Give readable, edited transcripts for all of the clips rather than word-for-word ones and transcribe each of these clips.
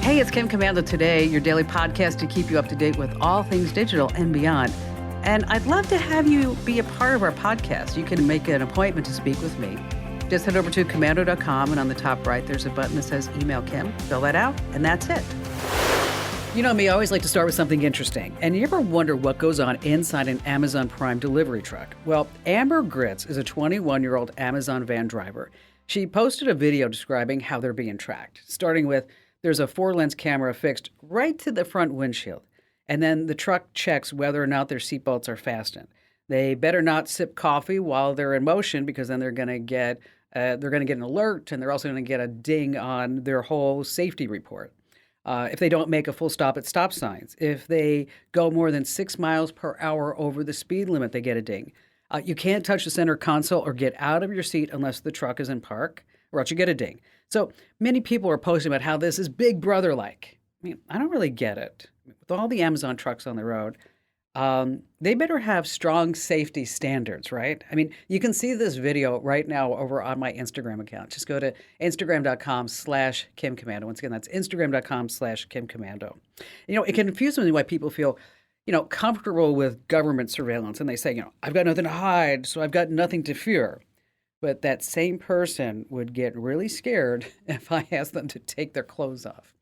Hey, it's Kim Komando today, your daily podcast to keep you up to date with all things digital and beyond. And I'd love to have you be a part of our podcast. You can make an appointment to speak with me. Just head over to komando.com, and on the top right, there's a button that says Email Kim. Fill that out, and that's it. You know me, I always like to start with something interesting. And you ever wonder what goes on inside an Amazon Prime delivery truck? Well, Amber Gritz is a 21-year-old Amazon van driver. She posted a video describing how they're being tracked, starting with, there's a 4-lens camera fixed right to the front windshield. And then the truck checks whether or not their seatbelts are fastened. They better not sip coffee while they're in motion, because then they're going to get an alert, and they're also going to get a ding on their whole safety report. If they don't make a full stop at stop signs, if they go more than 6 miles per hour over the speed limit, they get a ding. You can't touch the center console or get out of your seat unless the truck is in park, or else you get a ding. So many people are posting about how this is Big Brother-like. I mean, I don't really get it. With all the Amazon trucks on the road, they better have strong safety standards, right? I mean, you can see this video right now over on my Instagram account. Just go to Instagram.com/Kim Komando. Once again, that's Instagram.com/Kim Komando. You know, it confuses me why people feel, comfortable with government surveillance. And they say, I've got nothing to hide, so I've got nothing to fear. But that same person would get really scared if I asked them to take their clothes off.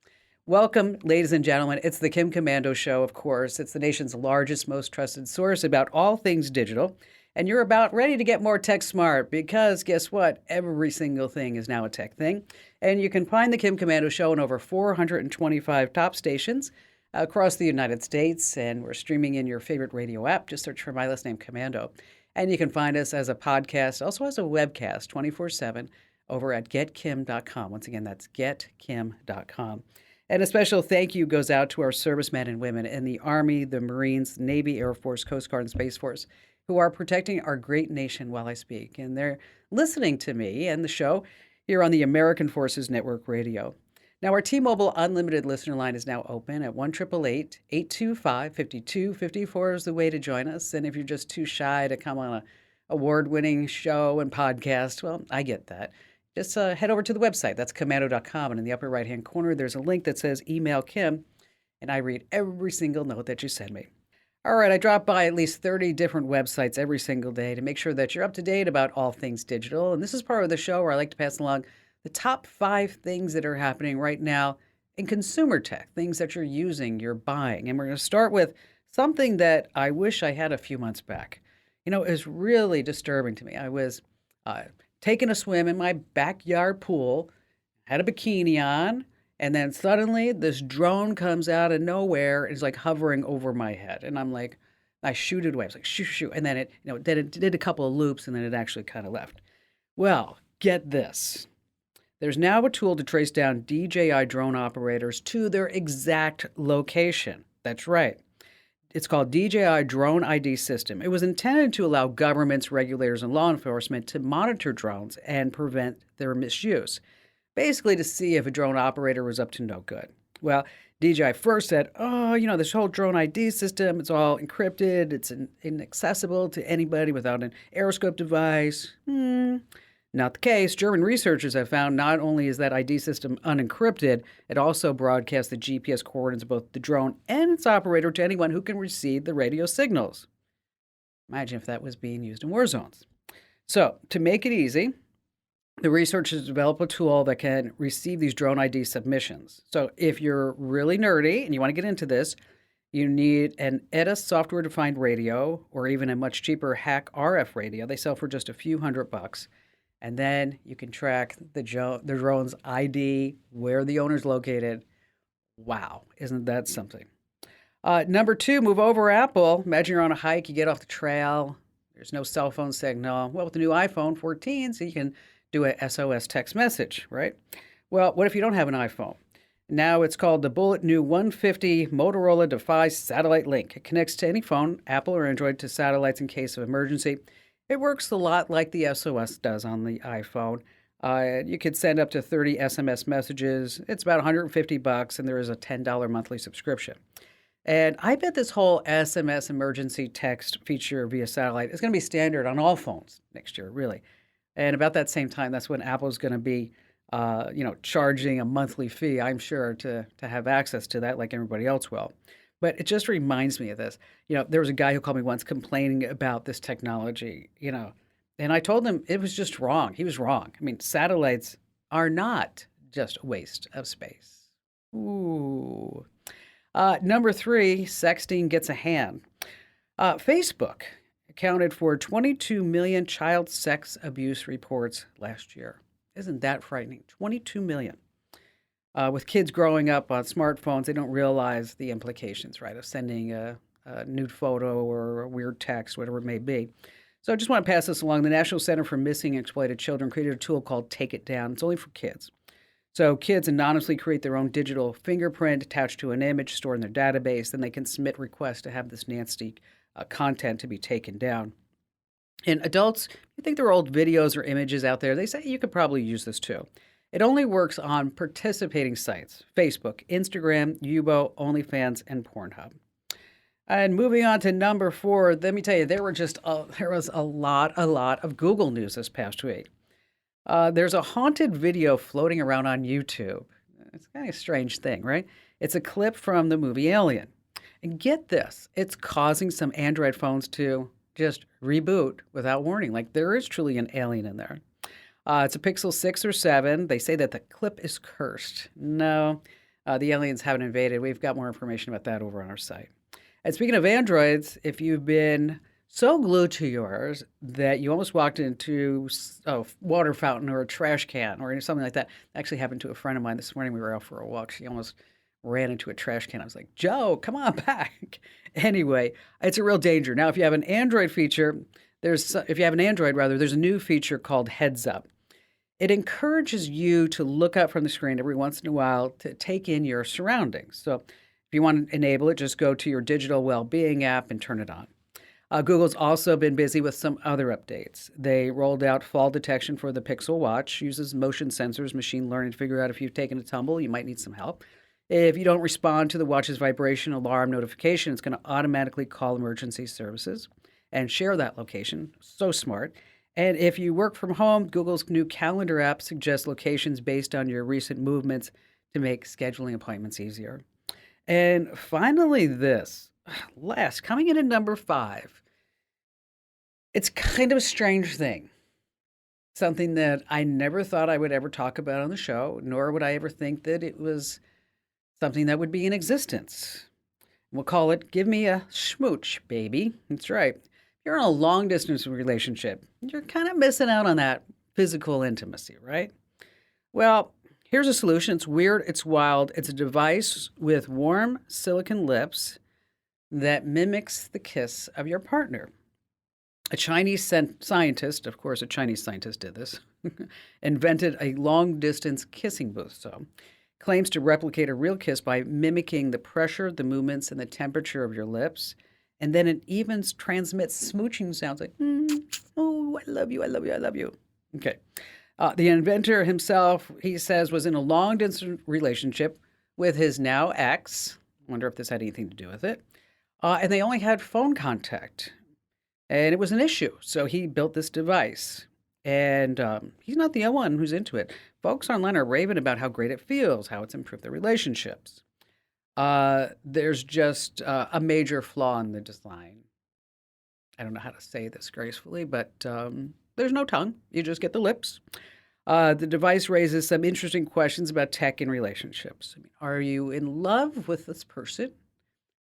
Welcome, ladies and gentlemen. It's the Kim Komando Show, of course. It's the nation's largest, most trusted source about all things digital. And you're about ready to get more tech smart, because guess what? Every single thing is now a tech thing. And you can find the Kim Komando Show on over 425 top stations across the United States. And we're streaming in your favorite radio app. Just search for my last name, Komando. And you can find us as a podcast, also as a webcast, 24/7 over at getkim.com. Once again, that's getkim.com. And a special thank you goes out to our servicemen and women in the Army, the Marines, Navy, Air Force, Coast Guard, and Space Force, who are protecting our great nation while I speak. And they're listening to me and the show here on the American Forces Network Radio. Now, our T-Mobile Unlimited listener line is now open at 1-888-825-5254 is the way to join us. And if you're just too shy to come on a award-winning show and podcast, well, I get that. Just head over to the website. That's komando.com. And in the upper right-hand corner, there's a link that says Email Kim. And I read every single note that you send me. All right, I drop by at least 30 different websites every single day to make sure that you're up to date about all things digital. And this is part of the show where I like to pass along the top 5 things that are happening right now in consumer tech, things that you're using, you're buying. And we're going to start with something that I wish I had a few months back. It was really disturbing to me. I was taking a swim in my backyard pool, had a bikini on, and then suddenly this drone comes out of nowhere and is like hovering over my head. And I'm like, I shoot it away. I was like, shoo, shoo, shoo. And then it did a couple of loops, and then it actually kind of left. Well, get this. There's now a tool to trace down DJI drone operators to their exact location. That's right. It's called DJI Drone ID System. It was intended to allow governments, regulators, and law enforcement to monitor drones and prevent their misuse, basically to see if a drone operator was up to no good. Well, DJI first said, this whole drone ID system, it's all encrypted, it's inaccessible to anybody without an Aeroscope device. Not the case. German researchers have found not only is that ID system unencrypted, it also broadcasts the GPS coordinates of both the drone and its operator to anyone who can receive the radio signals. Imagine if that was being used in war zones. So, to make it easy, the researchers developed a tool that can receive these drone ID submissions. So, if you're really nerdy and you want to get into this, you need an ETA software-defined radio or even a much cheaper Hack RF radio. They sell for just a few $100. And then you can track the drone's ID, where the owner's located. Wow, isn't that something? Number 2, move over Apple. Imagine you're on a hike, you get off the trail, there's no cell phone signal. Well, with the new iPhone 14, so you can do a SOS text message, right? Well, what if you don't have an iPhone? Now it's called the Bullet New 150 Motorola Defy Satellite Link. It connects to any phone, Apple or Android, to satellites in case of emergency. It works a lot like the SOS does on the iPhone. You could send up to 30 SMS messages. It's about $150, and there is a $10 monthly subscription. And I bet this whole SMS emergency text feature via satellite is going to be standard on all phones next year, really. And about that same time, that's when Apple's going to be charging a monthly fee, I'm sure, to have access to that like everybody else will. But it just reminds me of this. There was a guy who called me once complaining about this technology, and I told him it was just wrong. He was wrong. I mean, satellites are not just a waste of space. Ooh. Number 3, sexting gets a hand. Facebook accounted for 22 million child sex abuse reports last year. Isn't that frightening? 22 million. With kids growing up on smartphones, they don't realize the implications, right, of sending a nude photo or a weird text, whatever it may be. So I just want to pass this along. The National Center for Missing and Exploited Children created a tool called Take It Down. It's only for kids. So kids anonymously create their own digital fingerprint attached to an image stored in their database. Then they can submit requests to have this nasty content to be taken down. And adults, you think there are old videos or images out there, they say you could probably use this too. It only works on participating sites: Facebook, Instagram, Yubo, OnlyFans, and Pornhub. And moving on to number 4, let me tell you, there was a lot of Google news this past week. There's a haunted video floating around on YouTube. It's kind of a strange thing, right? It's a clip from the movie Alien. And get this, it's causing some Android phones to just reboot without warning. Like there is truly an alien in there. It's a Pixel 6 or 7. They say that the clip is cursed. No, the aliens haven't invaded. We've got more information about that over on our site. And speaking of Androids, if you've been so glued to yours that you almost walked into a water fountain or a trash can or something like that. Actually happened to a friend of mine this morning. We were out for a walk. She almost ran into a trash can. I was like, Joe, come on back. Anyway, it's a real danger. Now, if you have an Android, there's a new feature called Heads Up. It encourages you to look up from the screen every once in a while to take in your surroundings. So if you want to enable it, just go to your digital well-being app and turn it on. Google's also been busy with some other updates. They rolled out fall detection for the Pixel Watch, uses motion sensors, machine learning to figure out if you've taken a tumble, you might need some help. If you don't respond to the watch's vibration alarm notification, it's going to automatically call emergency services and share that location. So smart. And if you work from home, Google's new calendar app suggests locations based on your recent movements to make scheduling appointments easier. And finally, coming in at number 5. It's kind of a strange thing. Something that I never thought I would ever talk about on the show, nor would I ever think that it was something that would be in existence. We'll call it Give Me a Schmooch, Baby. That's right. You're in a long-distance relationship. You're kind of missing out on that physical intimacy, right? Well, here's a solution. It's weird. It's wild. It's a device with warm silicone lips that mimics the kiss of your partner. A Chinese scientist, of course, a Chinese scientist did this, invented a long-distance kissing booth. So, claims to replicate a real kiss by mimicking the pressure, the movements, and the temperature of your lips. And then it even transmits smooching sounds like, oh, I love you, I love you, I love you. Okay. The inventor himself, he says, was in a long-distance relationship with his now ex. Wonder if this had anything to do with it. And they only had phone contact. And it was an issue. So he built this device. And he's not the only one who's into it. Folks online are raving about how great it feels, how it's improved their relationships. There's just a major flaw in the design. I don't know how to say this gracefully, but there's no tongue. You just get the lips. The device raises some interesting questions about tech and relationships. I mean, are you in love with this person?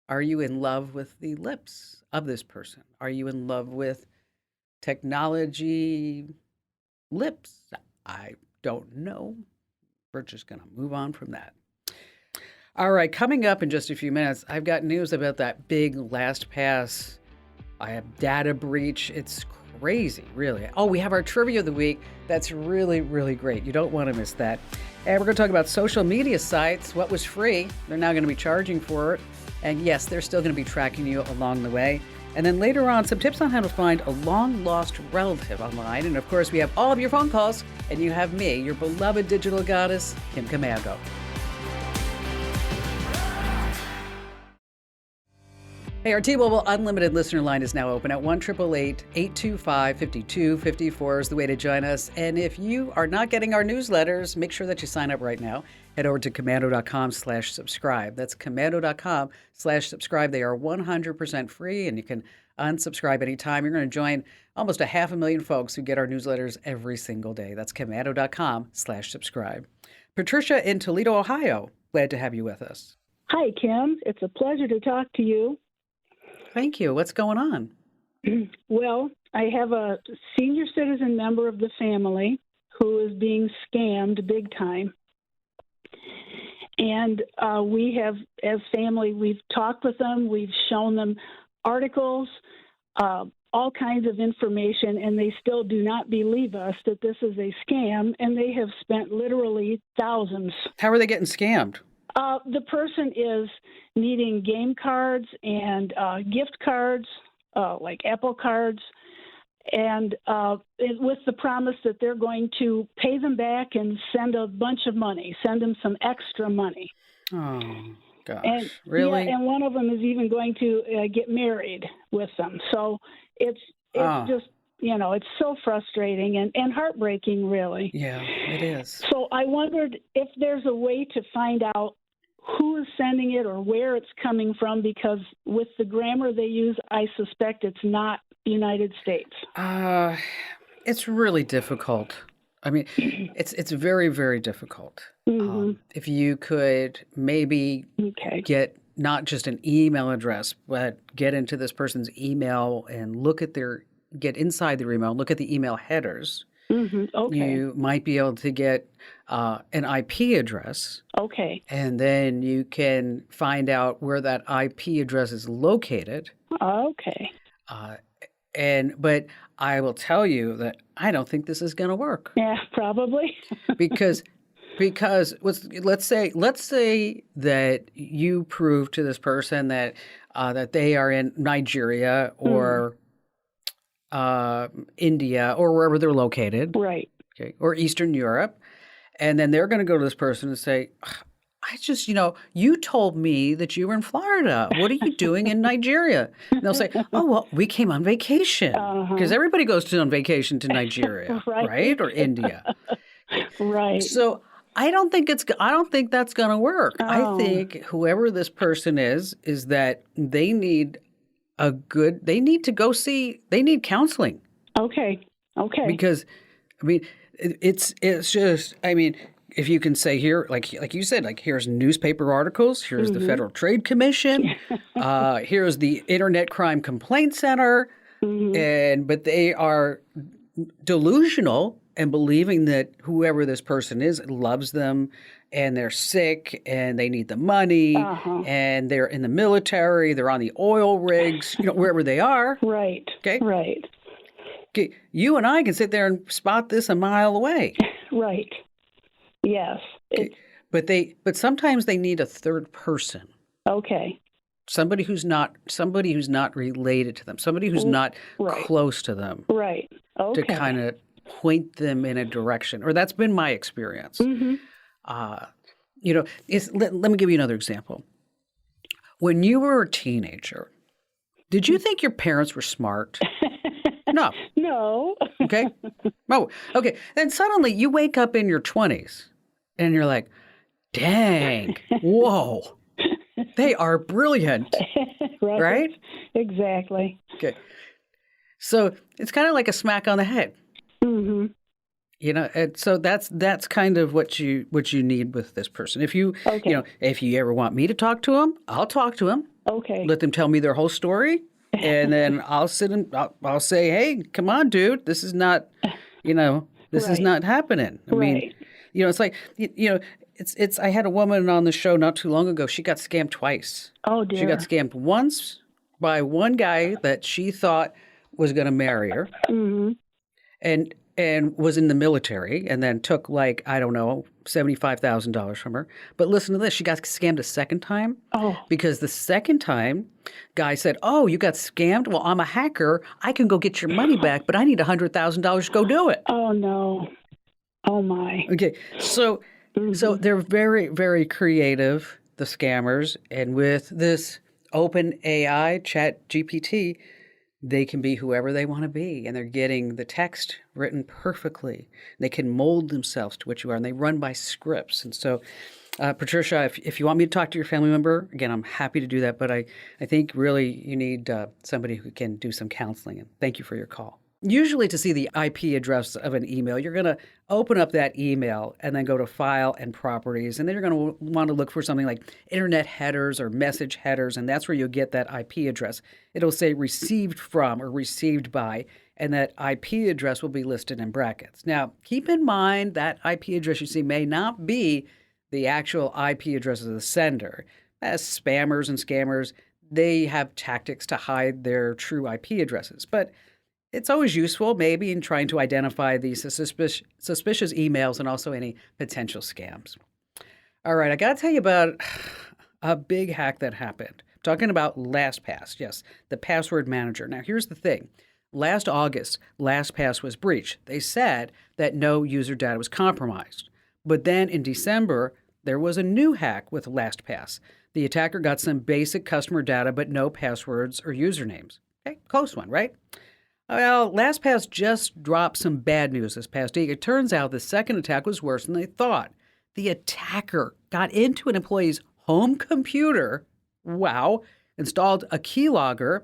Are you in love with the lips of this person? Are you in love with technology lips? I don't know. We're just going to move on from that. All right, coming up in just a few minutes, I've got news about that big LastPass data breach. It's crazy, really. Oh, we have our trivia of the week. That's really, really great. You don't want to miss that. And we're going to talk about social media sites. What was free, they're now going to be charging for it. And yes, they're still going to be tracking you along the way. And then later on, some tips on how to find a long-lost relative online. And of course, we have all of your phone calls. And you have me, your beloved digital goddess, Kim Komando. Hey, our T-Mobile Unlimited listener line is now open at 1-888-825-5254 is the way to join us. And if you are not getting our newsletters, make sure that you sign up right now. Head over to komando.com/subscribe. That's komando.com/subscribe. They are 100% free, and you can unsubscribe anytime. You're going to join almost 500,000 folks who get our newsletters every single day. That's komando.com/subscribe. Patricia in Toledo, Ohio, glad to have you with us. Hi, Kim. It's a pleasure to talk to you. Thank you. What's going on? Well, I have a senior citizen member of the family who is being scammed big time. And we have, as family, we've talked with them, we've shown them articles, all kinds of information, and they still do not believe us that this is a scam, and they have spent literally thousands. How are they getting scammed? The person is needing game cards and gift cards, like Apple cards, and with the promise that they're going to pay them back and send a bunch of money, send them some extra money. Oh, gosh. And, really? Yeah, and one of them is even going to get married with them. So it's just, it's so frustrating and heartbreaking, really. Yeah, it is. So I wondered if there's a way to find out who is sending it or where it's coming from, because with the grammar they use, I suspect it's not United States. It's really difficult. I mean, it's very, very difficult. Mm-hmm. If you could maybe get not just an email address, but get into this person's email and get inside their email, look at the email headers. Mm-hmm. Okay. You might be able to get an IP address. Okay. And then you can find out where that IP address is located. Okay. But I will tell you that I don't think this is going to work. Yeah, probably. because let's say that you prove to this person that they are in Nigeria or India or wherever they're located, right? Okay, or Eastern Europe, and then they're going to go to this person and say, I just, you told me that you were in Florida. What are you doing in Nigeria? And they'll say, oh, well, we came on vacation, because everybody goes on vacation to Nigeria, right? Or India. Right. So I don't think that's going to work. Oh. I think whoever this person is that they need counseling. Okay. Because, I mean, it's just, I mean, if you can say here, like you said, like here's newspaper articles, here's the Federal Trade Commission, here's the Internet Crime Complaint Center, but they are delusional and believing that whoever this person is loves them, and they're sick and they need the money, and they're in the military, they're on the oil rigs, wherever they are. Right. Okay. Right. Okay. You and I can sit there and spot this a mile away. Right. Yes. Okay. But sometimes they need a third person. Okay. Somebody who's not related to them. Somebody who's not close to them. Right. Okay. To kind of point them in a direction. Or that's been my experience. Mm-hmm. Let me give you another example. When you were a teenager, did you think your parents were smart? No. No. Okay. Oh, okay. Then suddenly you wake up in your 20s and you're like, dang, whoa, they are brilliant. Right? Exactly. Okay. So it's kind of like a smack on the head. Mm-hmm. And so that's kind of what you need with this person. If you if you ever want me to talk to them, I'll talk to them. Okay. Let them tell me their whole story, and then I'll sit and I'll say, hey, come on, dude, this is not, this is not happening. I mean, it's like it's. I had a woman on the show not too long ago. She got scammed twice. Oh dear. She got scammed once by one guy that she thought was going to marry her, and was in the military, and then took $75,000 from her. But listen to this: she got scammed a second time. Oh. Because the second time, guy said, "Oh, you got scammed? Well, I'm a hacker. I can go get your money back, but I need $100,000 to go do it." Oh no! Oh my! Okay, so they're very, very creative, the scammers, and with this OpenAI, ChatGPT, they can be whoever they want to be, and they're getting the text written perfectly. They can mold themselves to what you are, and they run by scripts. And so, Patricia, if you want me to talk to your family member, again, I'm happy to do that. But I think really you need somebody who can do some counseling. And thank you for your call. Usually to see the IP address of an email, you're going to open up that email and then go to File and Properties. And then you're going to want to look for something like Internet headers or message headers. And that's where you'll get that IP address. It'll say received from or received by, and that IP address will be listed in brackets. Now, keep in mind that IP address you see may not be the actual IP address of the sender. As spammers and scammers, they have tactics to hide their true IP addresses. But it's always useful, maybe, in trying to identify these suspicious emails and also any potential scams. All right, I got to tell you about a big hack that happened. I'm talking about LastPass, yes, the password manager. Now, here's the thing. Last August, LastPass was breached. They said that no user data was compromised. But then in December, there was a new hack with LastPass. The attacker got some basic customer data, but no passwords or usernames. Okay, close one, right? Well, LastPass just dropped some bad news this past week. It turns out the second attack was worse than they thought. The attacker got into an employee's home computer, wow, installed a keylogger,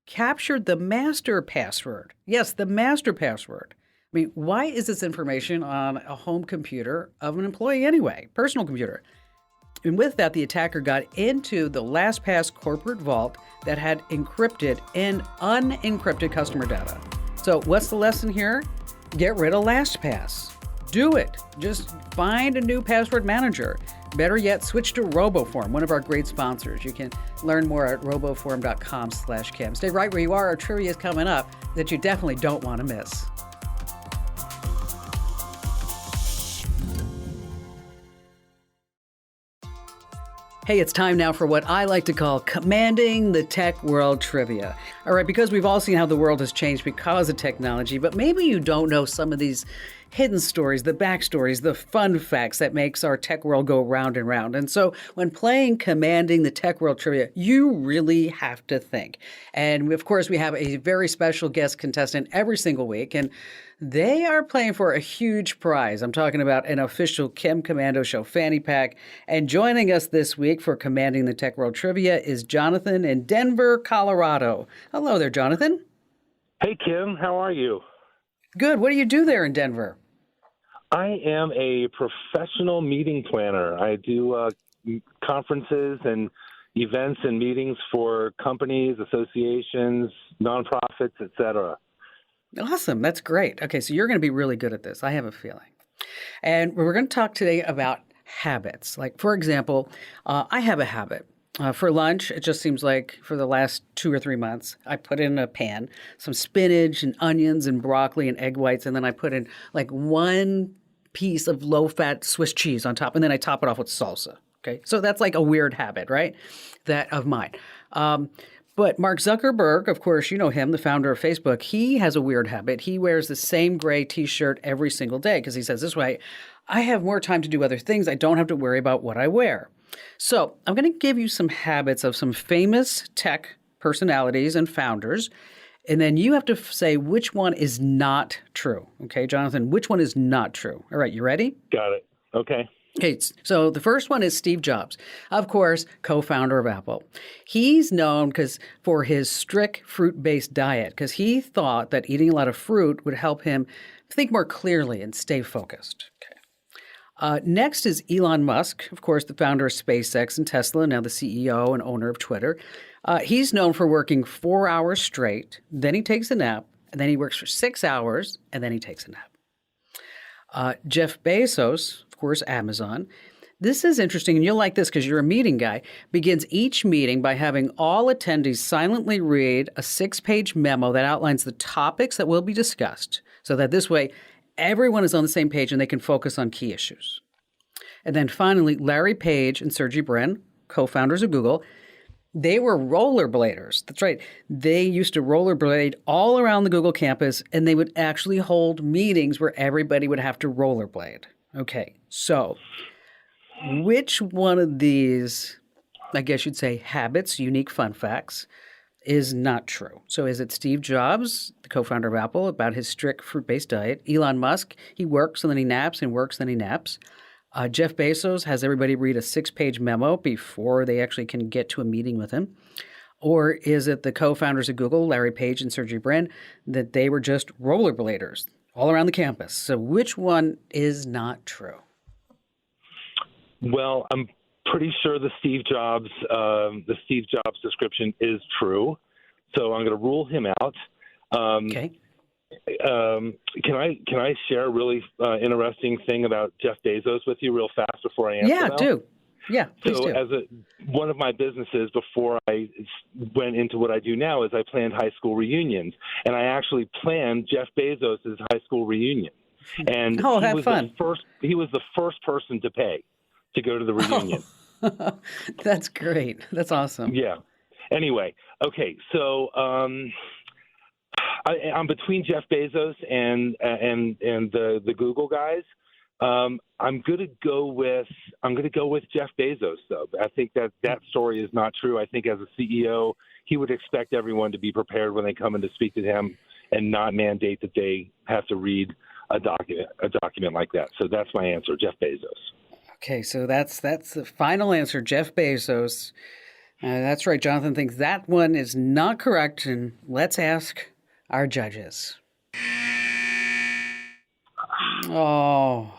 captured the master password. Yes, the master password. I mean, why is this information on a home computer of an employee anyway? Personal computer. And with that, the attacker got into the LastPass corporate vault that had encrypted and unencrypted customer data. So what's the lesson here? Get rid of LastPass. Do it. Just find a new password manager. Better yet, switch to RoboForm, one of our great sponsors. You can learn more at roboform.com/Kim. Stay right where you are. Our trivia is coming up that you definitely don't want to miss. Hey, it's time now for what I like to call Commanding the Tech World Trivia. All right, because we've all seen how the world has changed because of technology, but maybe you don't know some of these hidden stories, the backstories, the fun facts that makes our tech world go round and round. And so when playing Commanding the Tech World Trivia, you really have to think. And of course, we have a very special guest contestant every single week, and they are playing for a huge prize. I'm talking about an official Kim Komando Show fanny pack. And joining us this week for Commanding the Tech World Trivia is Jonathan in Denver, Colorado. Hello there, Jonathan. Hey, Kim. How are you? Good. What do you do there in Denver? I am a professional meeting planner. I do conferences and events and meetings for companies, associations, nonprofits, etc. Awesome. That's great. Okay, so you're going to be really good at this. I have a feeling. And we're going to talk today about habits. Like, for example, I have a habit. For lunch, it just seems like for the last 2 or 3 months, I put in a pan some spinach and onions and broccoli and egg whites, and then I put in like one piece of low-fat Swiss cheese on top, and then I top it off with salsa. Okay, so that's like a weird habit, right? That of mine. But Mark Zuckerberg, of course, you know him, the founder of Facebook, he has a weird habit. He wears the same gray T-shirt every single day because he says this way, I have more time to do other things. I don't have to worry about what I wear. So I'm going to give you some habits of some famous tech personalities and founders, and then you have to say which one is not true. Okay, Jonathan, which one is not true? All right, you ready? Got it. Okay. Okay, so the first one is Steve Jobs, of course, co-founder of Apple. He's known for his strict fruit-based diet because he thought that eating a lot of fruit would help him think more clearly and stay focused. Okay. Next is Elon Musk, of course, the founder of SpaceX and Tesla, now the CEO and owner of Twitter. He's known for working 4 hours straight, then he takes a nap, and then he works for 6 hours, and then he takes a nap. Jeff Bezos, of course, Amazon. This is interesting, and you'll like this because you're a meeting guy, begins each meeting by having all attendees silently read a 6-page memo that outlines the topics that will be discussed so that this way everyone is on the same page and they can focus on key issues. And then finally, Larry Page and Sergey Brin, co-founders of Google, they were rollerbladers. That's right. They used to rollerblade all around the Google campus, and they would actually hold meetings where everybody would have to rollerblade. Okay, so which one of these I guess you'd say habits, unique fun facts, is not true. So is it Steve Jobs, the co-founder of Apple, about his strict fruit-based diet? Elon Musk, he works and then he naps and works, then he naps. Jeff Bezos has everybody read a 6-page memo before they actually can get to a meeting with him. Or is it the co-founders of Google, Larry Page and Sergey Brin, that they were just rollerbladers all around the campus? So which one is not true? Well, I'm pretty sure the Steve Jobs description is true, so I'm going to rule him out. Okay. Can I share a really interesting thing about Jeff Bezos with you real fast before I answer? Yeah, now? do. Yeah, please So do. as one of my businesses before I went into what I do now is I planned high school reunions, and I actually planned Jeff Bezos' high school reunion. And Oh, he have was fun. he was the first person to pay to go to the reunion. That's great. That's awesome. Yeah. Anyway, okay, so I'm between Jeff Bezos and the Google guys. I'm gonna go with Jeff Bezos though. I think that story is not true. I think as a CEO, he would expect everyone to be prepared when they come in to speak to him, and not mandate that they have to read a document like that. So that's my answer, Jeff Bezos. Okay, so that's the final answer, Jeff Bezos. That's right. Jonathan thinks that one is not correct, and let's ask our judges. Oh,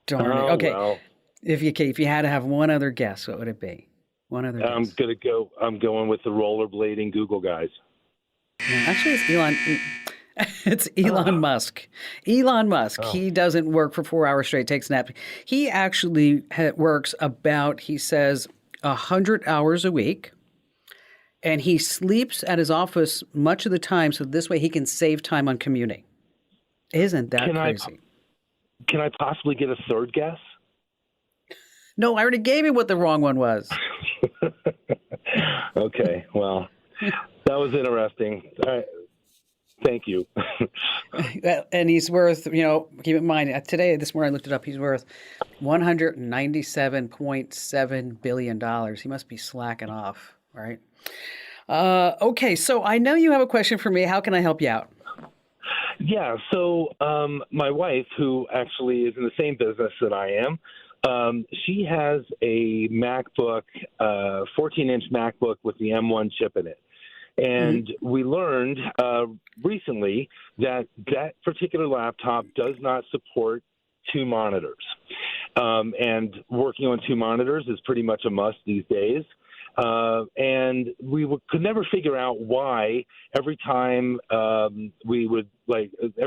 darn it. Okay, Well, if you had to have one other guess, what would it be? One other I'm guess. I'm going with the rollerblading Google guys. No, actually, it's Elon. It's Elon Musk. Elon Musk. Oh. He doesn't work for 4 hours straight, takes naps. He actually works about, he says, 100 hours a week. And he sleeps at his office much of the time, so this way he can save time on commuting. Isn't that crazy? Can I possibly get a third guess? No, I already gave you what the wrong one was. Okay, well, that was interesting. All right. Thank you. And he's worth, keep in mind, this morning I looked it up, he's worth $197.7 billion. He must be slacking off, right? Okay, so I know you have a question for me. How can I help you out? Yeah, so my wife, who actually is in the same business that I am, she has a MacBook, 14-inch MacBook with the M1 chip in it. And we learned recently that particular laptop does not support 2 monitors. And working on 2 monitors is pretty much a must these days. And we could never figure out why every time every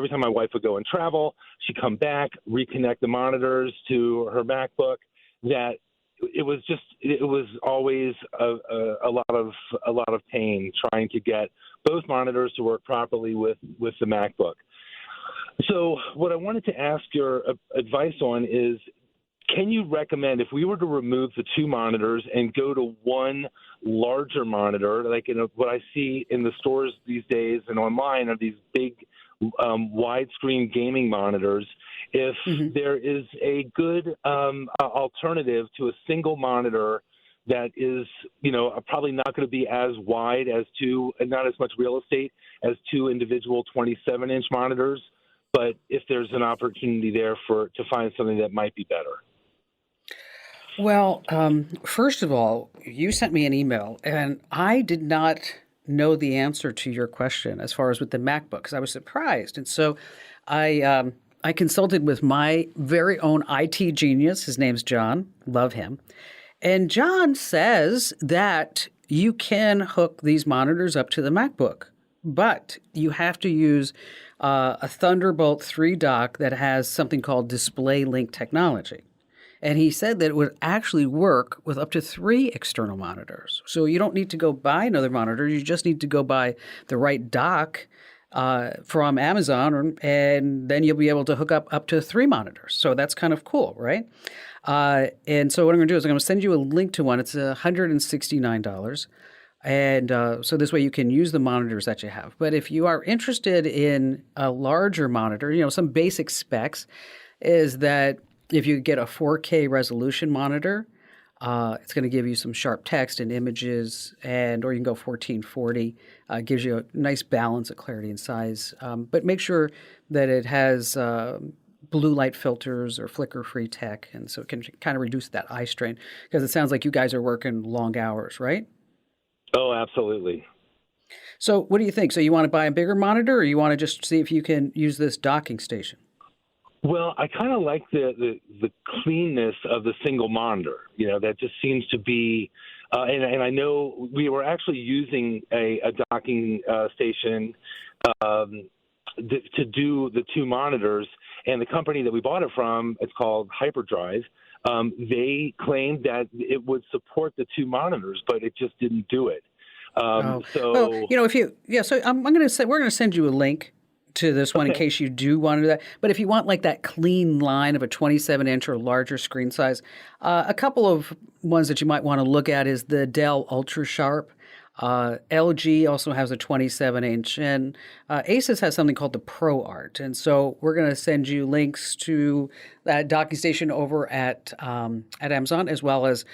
time my wife would go and travel, she'd come back, reconnect the monitors to her MacBook, that it was always a lot of pain trying to get both monitors to work properly with the MacBook. So what I wanted to ask your advice on is, can you recommend, if we were to remove the 2 monitors and go to one larger monitor, like what I see in the stores these days and online are these big widescreen gaming monitors, if there is a good alternative to a single monitor that is, probably not going to be as wide as 2, and not as much real estate as 2 individual 27-inch monitors, but if there's an opportunity there to find something that might be better. Well, first of all, you sent me an email, and I did not know the answer to your question as far as with the MacBook, because I was surprised. And so I consulted with my very own IT genius. His name's John. Love him. And John says that you can hook these monitors up to the MacBook, but you have to use a Thunderbolt 3 dock that has something called Display Link technology. And he said that it would actually work with up to 3 external monitors. So you don't need to go buy another monitor. You just need to go buy the right dock from Amazon, and then you'll be able to hook up to 3 monitors. So that's kind of cool, right? And so what I'm going to do is I'm going to send you a link to one. It's $169. And so this way you can use the monitors that you have. But if you are interested in a larger monitor, some basic specs is that if you get a 4K resolution monitor, It's going to give you some sharp text and images, or you can go 1440. Gives you a nice balance of clarity and size. But make sure that it has blue light filters or flicker-free tech, and so it can kind of reduce that eye strain, because it sounds like you guys are working long hours, right? Oh, absolutely. So what do you think? So you want to buy a bigger monitor, or you want to just see if you can use this docking station? Well, I kind of like the cleanness of the single monitor. That just seems to be, and I know we were actually using a docking station to do the two monitors, and the company that we bought it from, it's called Hyperdrive. They claimed that it would support the two monitors, but it just didn't do it. Well, so I'm going to say we're going to send you a link to this one in case you do want to do that. But if you want like that clean line of a 27-inch or larger screen size, a couple of ones that you might want to look at is the Dell UltraSharp. LG also has a 27-inch, and Asus has something called the ProArt. And so we're going to send you links to that docking station over at Amazon, as well as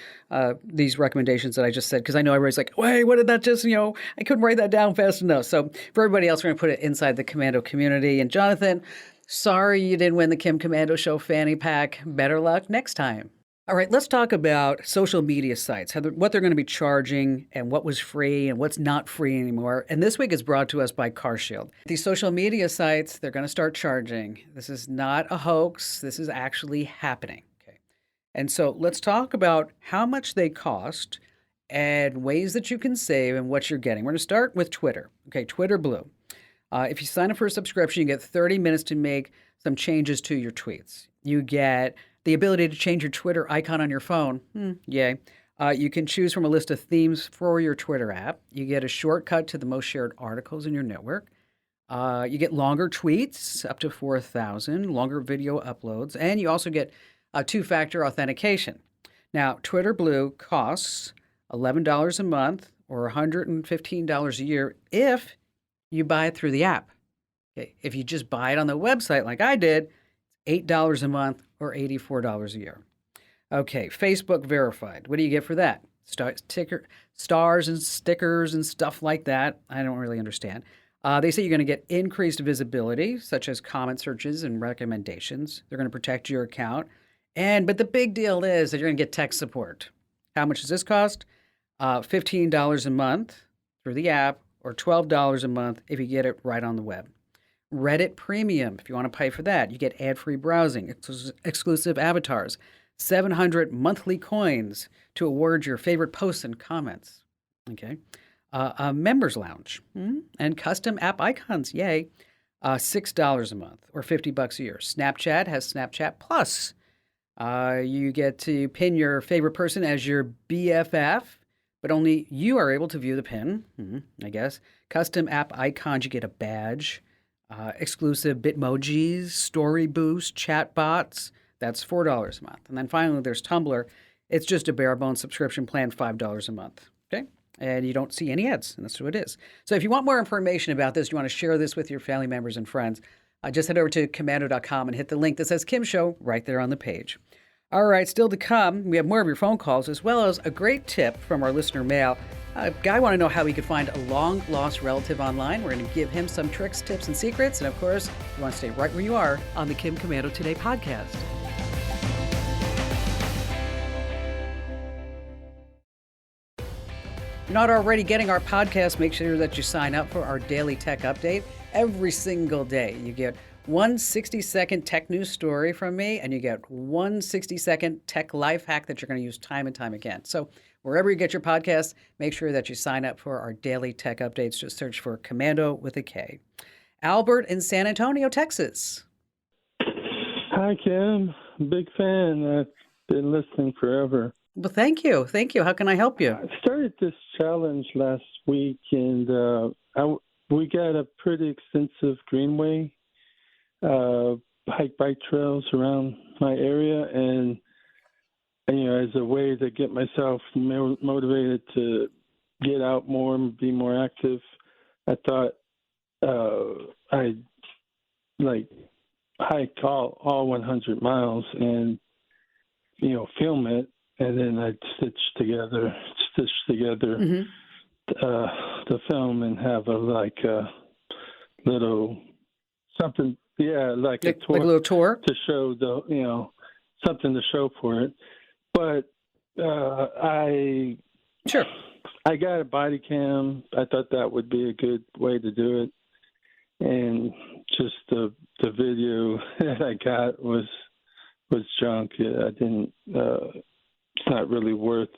these recommendations that I just said, because I know everybody's like, wait, what did that just, I couldn't write that down fast enough. So for everybody else, we're going to put it inside the Komando community. And Jonathan, sorry you didn't win the Kim Komando Show fanny pack. Better luck next time. All right, let's talk about social media sites, what they're going to be charging and what was free and what's not free anymore. And this week is brought to us by CarShield. These social media sites, they're going to start charging. This is not a hoax. This is actually happening. Okay. And so let's talk about how much they cost and ways that you can save and what you're getting. We're going to start with Twitter. Okay, Twitter Blue. If you sign up for a subscription, you get 30 minutes to make some changes to your tweets. You get the ability to change your Twitter icon on your phone. Yay. You can choose from a list of themes for your Twitter app. You get a shortcut to the most shared articles in your network. You get longer tweets, up to 4,000, longer video uploads, and you also get two-factor authentication. Now, Twitter Blue costs $11 a month or $115 a year if you buy it through the app. Okay. If you just buy it on the website like I did, it's $8 a month or $84 a year. Okay, Facebook Verified. What do you get for that? Stars and stickers and stuff like that. I don't really understand. They say you're going to get increased visibility, such as comment searches and recommendations. They're going to protect your account. But the big deal is that you're going to get tech support. How much does this cost? $15 a month through the app, or $12 a month if you get it right on the web. Reddit Premium, if you want to pay for that. You get ad-free browsing, exclusive avatars, 700 monthly coins to award your favorite posts and comments. Okay. A members lounge and custom app icons. Yay. $6 a month or $50 a year. Snapchat has Snapchat Plus. You get to pin your favorite person as your BFF, but only you are able to view the pin, I guess. Custom app icons, you get a badge. Exclusive Bitmojis, Story Boost, chat bots. That's $4 a month. And then finally, there's Tumblr. It's just a bare bones subscription plan, $5 a month. Okay? And you don't see any ads, and that's who it is. So if you want more information about this, you want to share this with your family members and friends, just head over to Komando.com and hit the link that says Kim Show right there on the page. All right, still to come, we have more of your phone calls, as well as a great tip from our listener mail. A guy want to know how he could find a long-lost relative online. We're going to give him some tricks, tips, and secrets. And, of course, you want to stay right where you are on the Kim Komando Today podcast. If you're not already getting our podcast, make sure that you sign up for our daily tech update. Every single day, you get one 60-second tech news story from me, and you get one 60-second tech life hack that you're going to use time and time again. So wherever you get your podcasts, make sure that you sign up for our daily tech updates. Just search for Komando with a K. Albert in San Antonio, Texas. Hi, Kim. Big fan. I've been listening forever. Well, thank you. Thank you. How can I help you? I started this challenge last week, and we got a pretty extensive greenway, bike trails around my area, and as a way to get myself motivated to get out more and be more active, I thought I'd hike all 100 miles and film it and then I'd stitch together Mm-hmm. the film and have a little something, like a Like tour a little tour? to show something to show for it. But Sure. I got a body cam. I thought that would be a good way to do it. And just the video that I got was junk. I didn't. It's not really worth.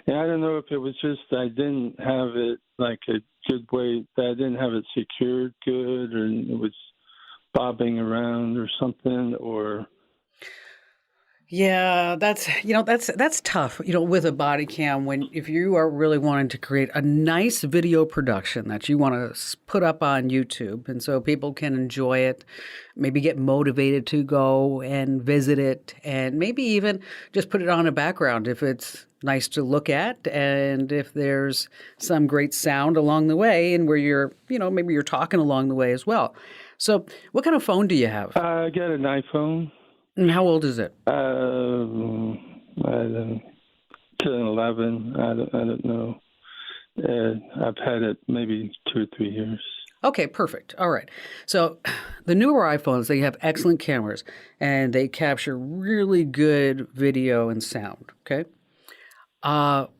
And I don't know if it was just I didn't have it like a good way. That I didn't have it secured good, or it was bobbing around or something, or. Yeah, that's tough, with a body cam if you are really wanting to create a nice video production that you want to put up on YouTube and so people can enjoy it, maybe get motivated to go and visit it, and maybe even just put it on a background if it's nice to look at and if there's some great sound along the way and where you're, maybe you're talking along the way as well. So what kind of phone do you have? I got an iPhone. And how old is it? I don't 10, 11. I don't know. I've had it maybe 2 or 3 years. Okay, perfect. All right. So the newer iPhones, they have excellent cameras and they capture really good video and sound. Okay.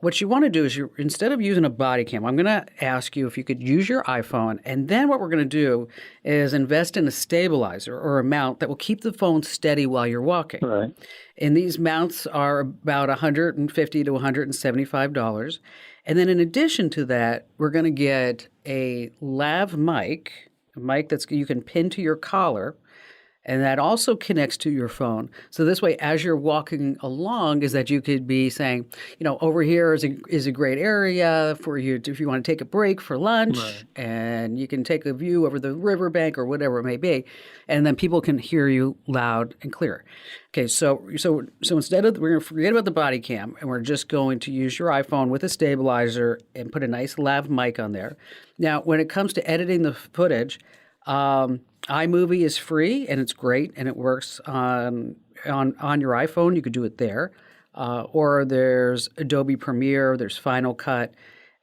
What you want to do is instead of using a body cam, I'm going to ask you if you could use your iPhone, and then what we're going to do is invest in a stabilizer or a mount that will keep the phone steady while you're walking. Right. And these mounts are about $150 to $175. And then in addition to that, we're going to get a lav mic, a mic that you can pin to your collar. And that also connects to your phone. So this way, as you're walking along, is that you could be saying, over here is a great area for you if you want to take a break for lunch, right. And you can take a view over the riverbank or whatever it may be, and then people can hear you loud and clear. Okay, so instead of we're going to forget about the body cam, and we're just going to use your iPhone with a stabilizer and put a nice lav mic on there. Now, when it comes to editing the footage. iMovie is free and it's great and it works on your iPhone. You could do it there, or there's Adobe Premiere, there's Final Cut,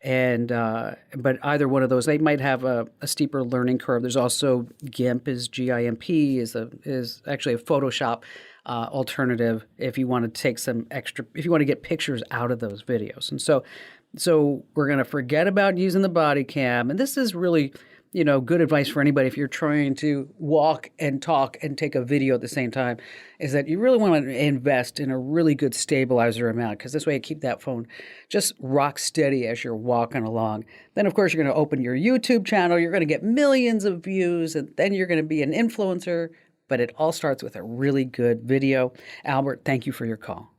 and but either one of those they might have a steeper learning curve. There's also GIMP, GIMP is actually a Photoshop alternative if you want to take if you want to get pictures out of those videos. And so we're going to forget about using the body cam, and this is really. Good advice for anybody if you're trying to walk and talk and take a video at the same time is that you really want to invest in a really good stabilizer mount because this way you keep that phone just rock steady as you're walking along. Then, of course, you're going to open your YouTube channel. You're going to get millions of views, and then you're going to be an influencer. But it all starts with a really good video. Albert, thank you for your call.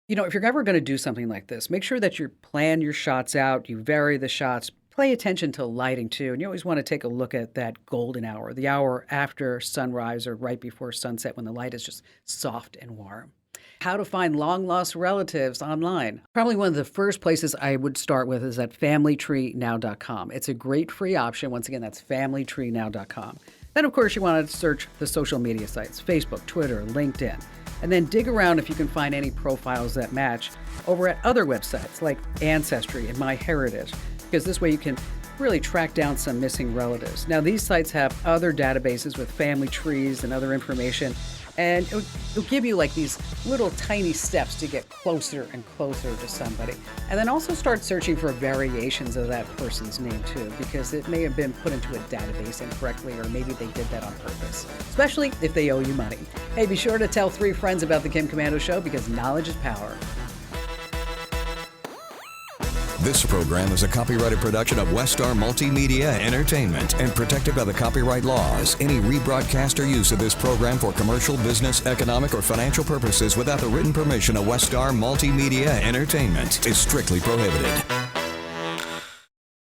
If you're ever going to do something like this, make sure that you plan your shots out, you vary the shots, pay attention to lighting too. And you always want to take a look at that golden hour, the hour after sunrise or right before sunset when the light is just soft and warm. How to find long-lost relatives online. Probably one of the first places I would start with is at familytreenow.com. It's a great free option. Once again, that's familytreenow.com. Then, of course, you want to search the social media sites, Facebook, Twitter, LinkedIn. And then dig around if you can find any profiles that match over at other websites like Ancestry and MyHeritage, because this way you can really track down some missing relatives. Now, these sites have other databases with family trees and other information, and it'll give you like these little tiny steps to get closer and closer to somebody. And then also start searching for variations of that person's name too, because it may have been put into a database incorrectly, or maybe they did that on purpose, especially if they owe you money. Hey, be sure to tell 3 friends about the Kim Komando Show, because knowledge is power. This program is a copyrighted production of Westar Multimedia Entertainment and protected by the copyright laws. Any rebroadcast or use of this program for commercial, business, economic, or financial purposes without the written permission of Westar Multimedia Entertainment is strictly prohibited.